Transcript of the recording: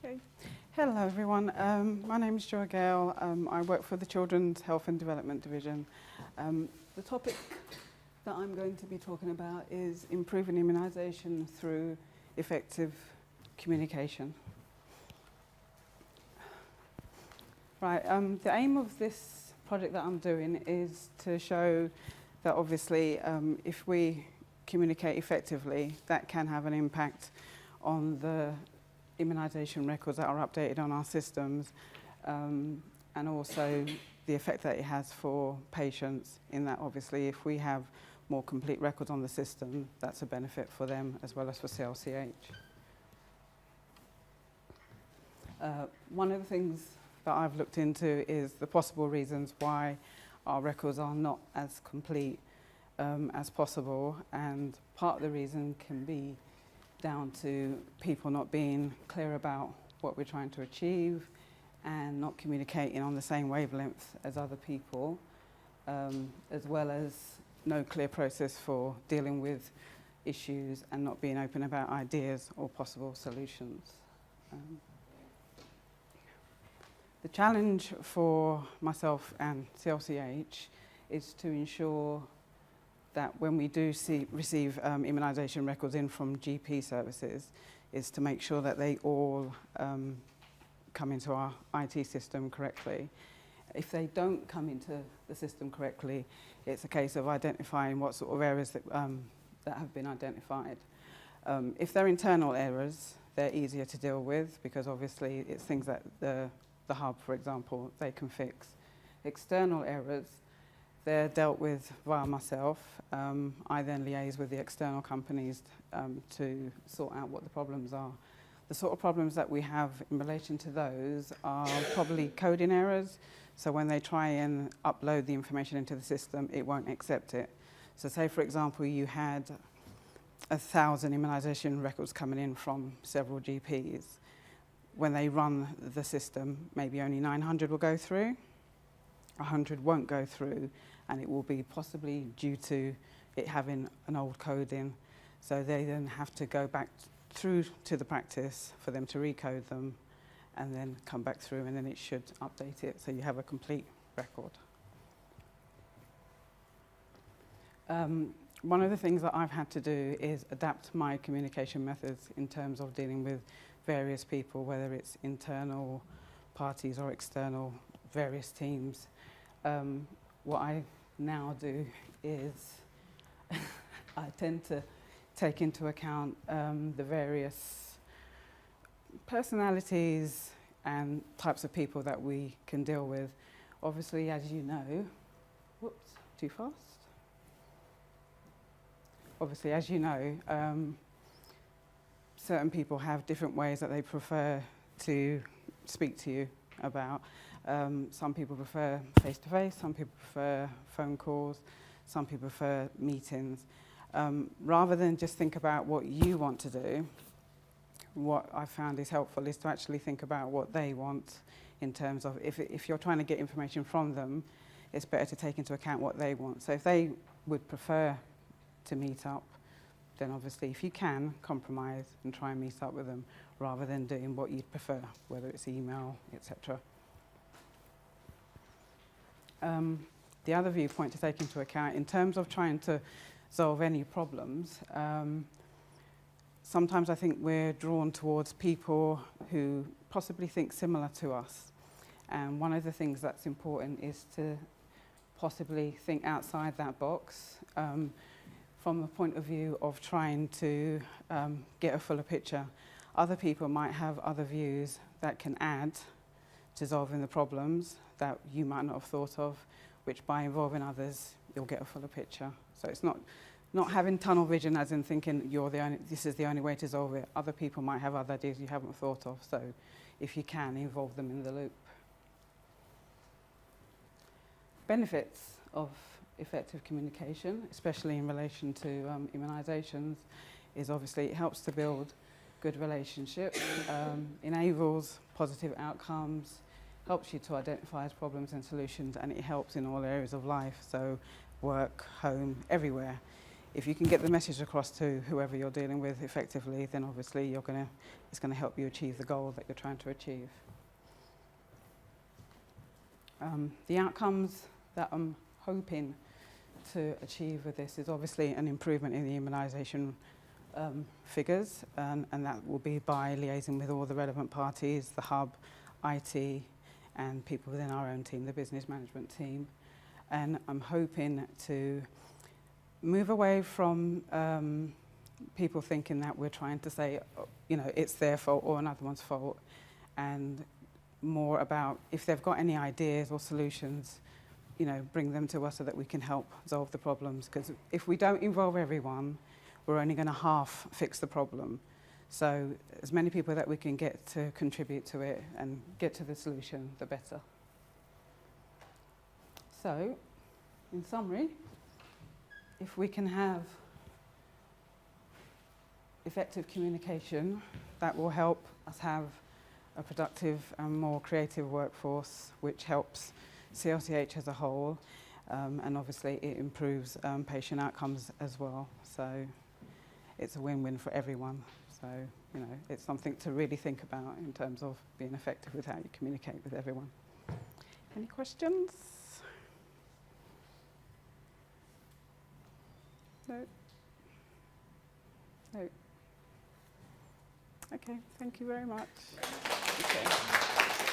Okay. Hello everyone, my name is Gayle. I work for the Children's Health and Development Division. The topic that I'm going to be talking about is improving immunisation through effective communication. Right, the aim of this project that I'm doing is to show that obviously if we communicate effectively, that can have an impact on the immunisation records that are updated on our systems, and also the effect that it has for patients, in that obviously if we have more complete records on the system, that's a benefit for them as well as for CLCH. One of the things that I've looked into is the possible reasons why our records are not as complete as possible, and part of the reason can be down to people not being clear about what we're trying to achieve and not communicating on the same wavelength as other people, as well as no clear process for dealing with issues and not being open about ideas or possible solutions. The challenge for myself and CLCH is to ensure that when we do receive immunisation records in from GP services, is to make sure that they all come into our IT system correctly. If they don't come into the system correctly, it's a case of identifying what sort of errors that have been identified. If they're internal errors, they're easier to deal with because obviously it's things that the hub, for example, they can fix. External errors, they're dealt with via myself. I then liaise with the external companies to sort out what the problems are. The sort of problems that we have in relation to those are probably coding errors. So when they try and upload the information into the system, it won't accept it. So say, for example, you had 1,000 immunisation records coming in from several GPs. When they run the system, maybe only 900 will go through, 100 won't go through, and it will be possibly due to it having an old code in. So they then have to go back through to the practice for them to recode them and then come back through, and then it should update it so you have a complete record. One of the things that I've had to do is adapt my communication methods in terms of dealing with various people, whether it's internal parties or external various teams. What I now do is I tend to take into account the various personalities and types of people that we can deal with. Obviously, as you know, whoops, too fast. Obviously, as you know, certain people have different ways that they prefer to speak to you about. Some people prefer face-to-face, some people prefer phone calls, some people prefer meetings. Rather than just think about what you want to do, what I found is helpful is to actually think about what they want, in terms of if you're trying to get information from them, it's better to take into account what they want. So if they would prefer to meet up, then obviously if you can, compromise and try and meet up with them rather than doing what you'd prefer, whether it's email, etc. The other viewpoint to take into account in terms of trying to solve any problems, sometimes I think we're drawn towards people who possibly think similar to us. And one of the things that's important is to possibly think outside that box from the point of view of trying to get a fuller picture. Other people might have other views that can add to solving the problems that you might not have thought of, which by involving others, you'll get a fuller picture. So it's not having tunnel vision as in thinking this is the only way to solve it. Other people might have other ideas you haven't thought of, so if you can, involve them in the loop. Benefits of effective communication, especially in relation to immunisations, is obviously it helps to build good relationships, enables positive outcomes, helps you to identify problems and solutions, and it helps in all areas of life, so work, home, everywhere. if you can get the message across to whoever you're dealing with effectively, then obviously it's going to help you achieve the goal that you're trying to achieve. The outcomes that I'm hoping to achieve with this is obviously an improvement in the immunisation figures, and that will be by liaising with all the relevant parties, the hub, IT, and people within our own team, the business management team. And I'm hoping to move away from people thinking that we're trying to say, you know, it's their fault or another one's fault, and more about if they've got any ideas or solutions, you know, bring them to us so that we can help solve the problems. Because if we don't involve everyone, we're only going to half fix the problem. So as many people that we can get to contribute to it and get to the solution, the better. So, in summary, if we can have effective communication, that will help us have a productive and more creative workforce, which helps CLCH as a whole, and obviously it improves patient outcomes as well. So it's a win-win for everyone. So, you know, it's something to really think about in terms of being effective with how you communicate with everyone. Any questions? No? No. Okay, thank you very much. Okay.